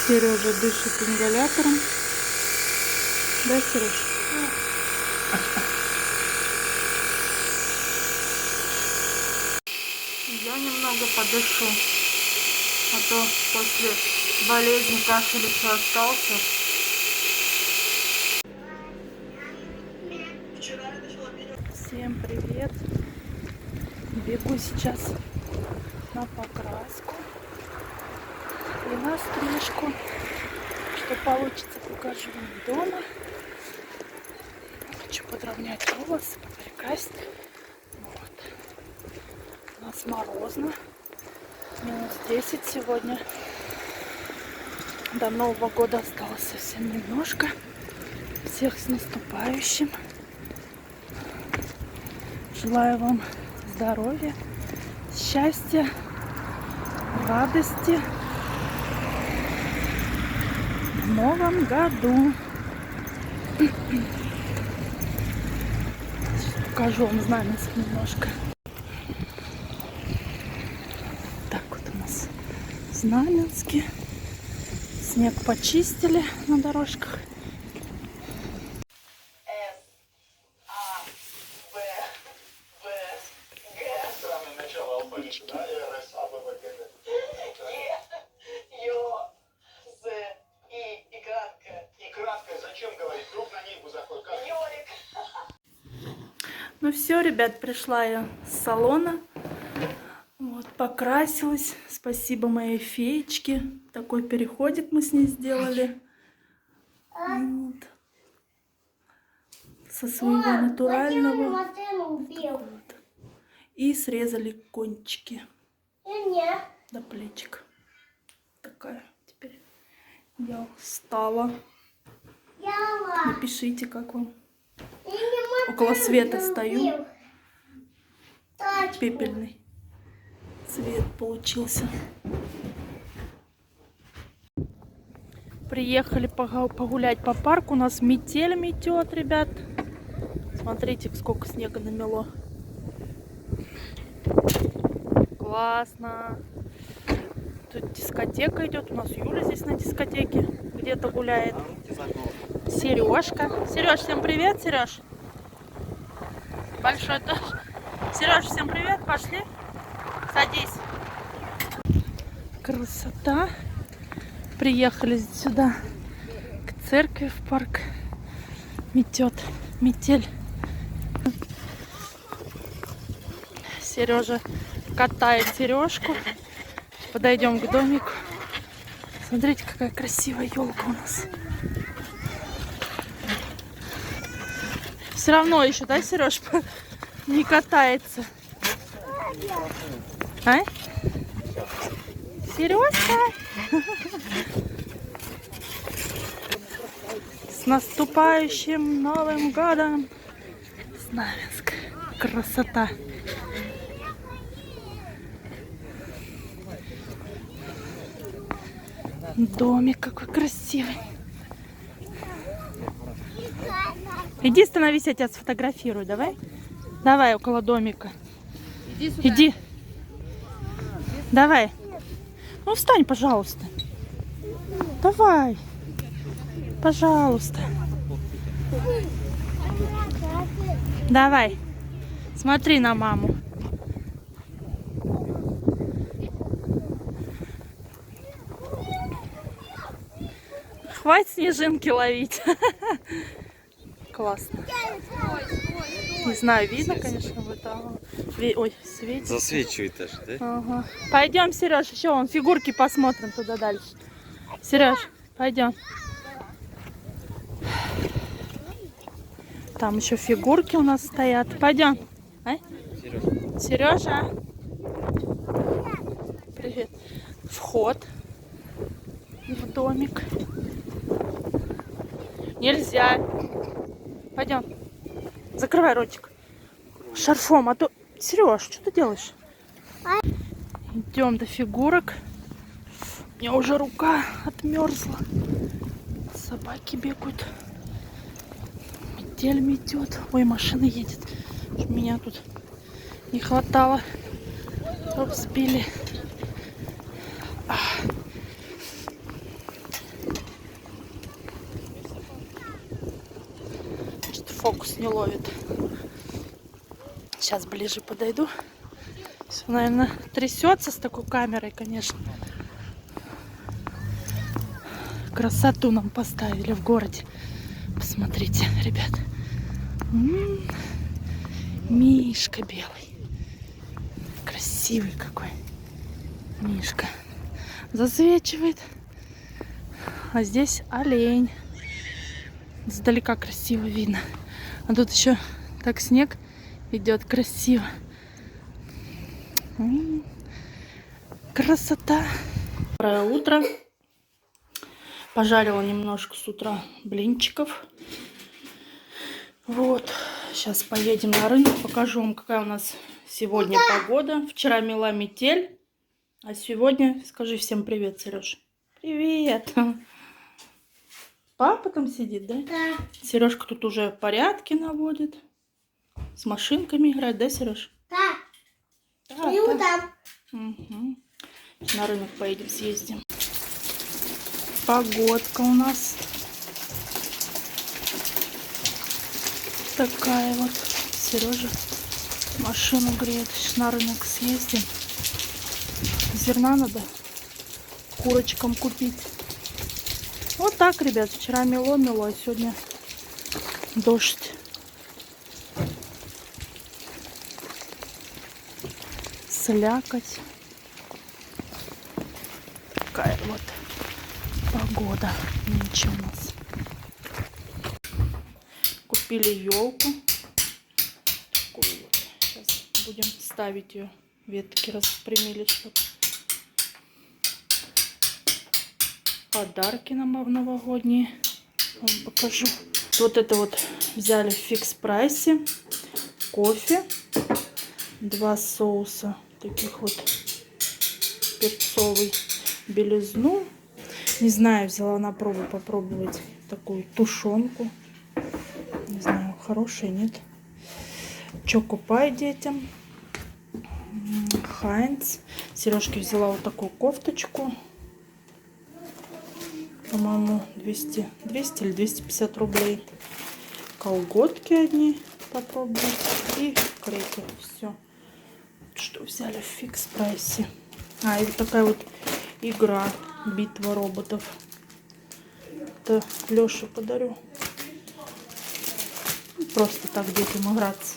Сережа дышит ингалятором. Да, Сереж? Я немного подышу, а то после болезни кашель еще остался. Всем привет! Бегу сейчас на покраску и на стрижку. Что получится, покажу вам дома. Хочу подровнять волосы, покрасить. Вот. У нас морозно. -10 сегодня. До Нового года осталось совсем немножко. Всех с наступающим. Желаю вам здоровья, счастья, радости в новом году. Сейчас покажу вам Знаменск немножко. Так вот у нас в Знаменске. Снег почистили на дорожках. Ну все, ребят, пришла я с салона. Вот, покрасилась. Спасибо моей феечке. Такой переходик мы с ней сделали. Вот. Со своего натурального. Вот. И срезали кончики до плечик. Такая теперь я устала. Напишите, как вам. Около света стою. Пепельный цвет получился. Приехали погулять по парку. У нас метель метет, ребят. Смотрите, сколько снега намело. Классно. Тут дискотека идет. У нас Юля здесь на дискотеке где-то гуляет. Сережка. Сереж, всем привет, Сереж. Большой тоже. Сереж, всем привет. Пошли. Садись. Красота. Приехали сюда к церкви в парк. Метет метель. Сережа катает сережку. Подойдем к домику. Смотрите, какая красивая елка у нас. Все равно еще, да, Сереж, не катается. А? Сережка! С наступающим Новым годом! Знаменск. Красота! Домик какой красивый. Иди становись, я тебя сфотографирую. Давай. Давай около домика. Иди сюда. Иди. Давай. Ну встань, пожалуйста. Давай. Пожалуйста. Давай. Смотри на маму. Хватит снежинки ловить. Классно. Не знаю, видно, конечно, вот там. Ой, светит. Засвечивает даже, да? Ага. Пойдем, Сереж, еще вон фигурки посмотрим туда дальше. Сереж, пойдем. Там еще фигурки у нас стоят. Пойдем. А? Сережа. Привет. Вход в домик. Нельзя. Пойдем. Закрывай ротик. Шарфом, а то... Сереж, что ты делаешь? Идем до фигурок. У меня уже рука отмерзла. Собаки бегают. Метель метет. Ой, машина едет. Меня тут не хватало. Чтоб сбили. фокус не ловит. Сейчас ближе подойду. Все, наверное, трясется с такой камерой, конечно. Красоту нам поставили в городе. Посмотрите, ребят. Мишка белый. Красивый какой. Мишка. Засвечивает. А здесь олень. Сдалека красиво видно. А тут еще так снег идет красиво. Красота. Доброе утро. Пожарила немножко с утра блинчиков. Вот. Сейчас поедем на рынок. Покажу вам, какая у нас сегодня погода. Вчера мела метель. А сегодня... Скажи всем привет, Сереж. Привет. Папа там сидит, да? Да. Сережка тут уже порядки наводит. С машинками играет, да, Сереж? Да. Да, И вот да. там. Угу. На рынок поедем, съездим. Погодка у нас такая вот. Сережа машину греет. Сейчас на рынок съездим. Зерна надо курочкам купить. Вот так, ребят. Вчера мело, а сегодня дождь. Слякоть. Такая вот погода нынче у нас. Купили елку. Такую вот. Сейчас будем ставить ее. Ветки распрямили, чтобы подарки нам новогодние. Вам покажу. Вот это вот взяли в фикс прайсе. Кофе. 2 соуса. Таких вот перцовый. Белизну. Не знаю, взяла на пробу попробовать такую тушенку. Не знаю, хорошая, нет. Чокопай детям. Хайнц. Сережке взяла вот такую кофточку. По-моему, 200 или 250 рублей. Колготки одни попробовать. И крекер. Все. Что взяли в фикс прайсе. А, и вот такая вот игра. Битва роботов. Это Лёше подарю. Просто так детям играться.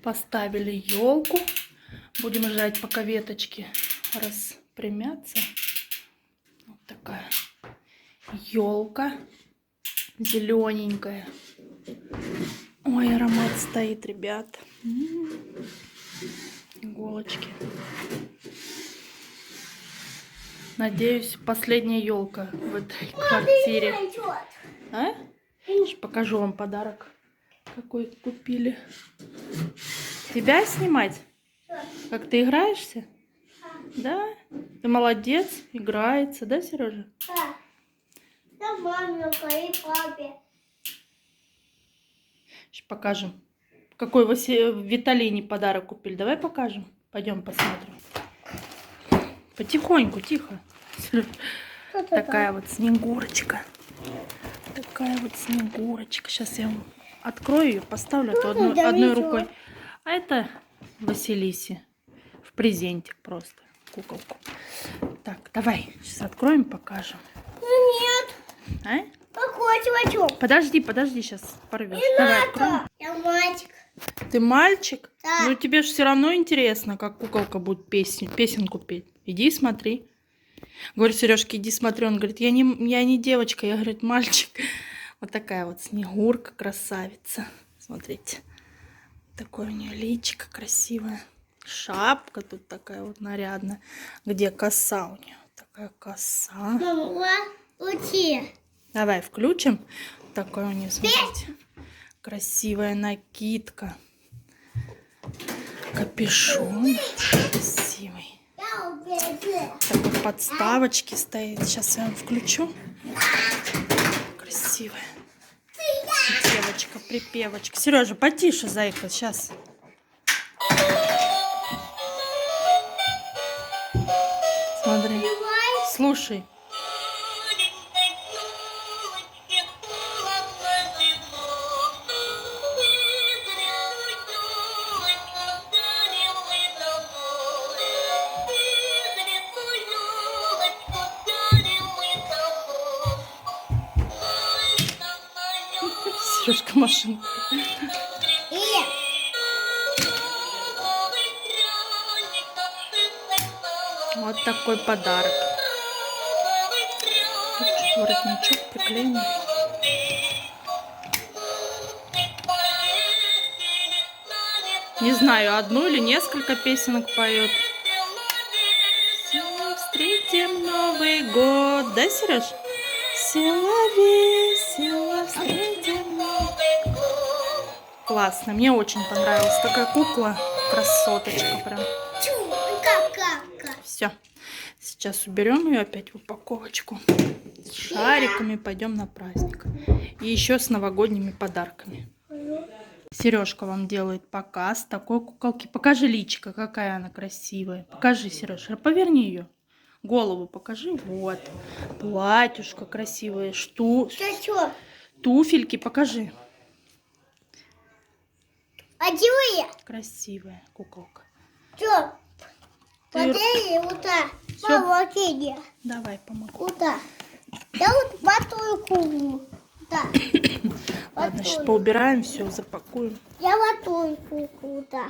Поставили елку. Будем ждать, пока веточки распрямятся. Вот такая елка. Зелененькая. Ой, аромат стоит, ребят. Иголочки. Надеюсь, последняя елка в этой квартире. А? Сейчас покажу вам подарок, какой купили. Тебя снимать? Как ты играешься? Да? Ты молодец, играется, да, Сережа? Да. Да, маме, и папе. Сейчас покажем. Какой Виталине подарок купили. Давай покажем. Пойдем посмотрим. Потихоньку, тихо. Такая вот снегурочка. Такая вот снегурочка. Сейчас я вам открою ее, поставлю а то одной рукой. А это Василисе. В презентик просто. Куколку. Так, давай. Сейчас откроем, покажем. Нет. А? Какой чувачок? Подожди, сейчас порвешь. Не Давай, надо. откроем. Я мальчик. Ты мальчик? Да. Ну тебе же все равно интересно, как куколка будет песенку петь. Иди смотри. Говорю, Сережке, иди смотри. Он говорит, я не девочка, я, говорит, мальчик. Вот такая вот снегурка, красавица. Смотрите. Такое у нее личико красивое. Шапка тут такая вот нарядная. Где коса у нее? Такая коса. Мама, учи. Давай включим. Такое у нее, смотрите. Красивая накидка. Капюшон красивый. Такой подставочки стоит. Сейчас я вам включу. Красивая. Девочка, припевочка. Сережа, потише, зайка, сейчас. Смотри. Сережка машинка. И Вот такой подарок. Тут чуть воротничок приклеен. Не знаю, одну или несколько песенок поет. Все встретим Новый год. Да, Сереж? Весело, весело встретим Новый год. Классно, мне очень понравилась такая кукла. Красоточка прям. какака. Все. Сейчас уберем ее опять в упаковочку. С шариками пойдем на праздник. И еще с новогодними подарками. Сережка вам делает показ такой куколки. Покажи личико, какая она красивая. Покажи, Сережа, поверни ее. Голову покажи. Вот. Платьюшко красивое. Что? Туфельки покажи. Одевай. Красивая куколка. Что? Ты- Подели вот так. Всё. Помоги. Давай, помогу. Вот так. Я вот ватую куклу. Да. Ладно, сейчас поубираем, все, запакуем. Я ватую куклу, да.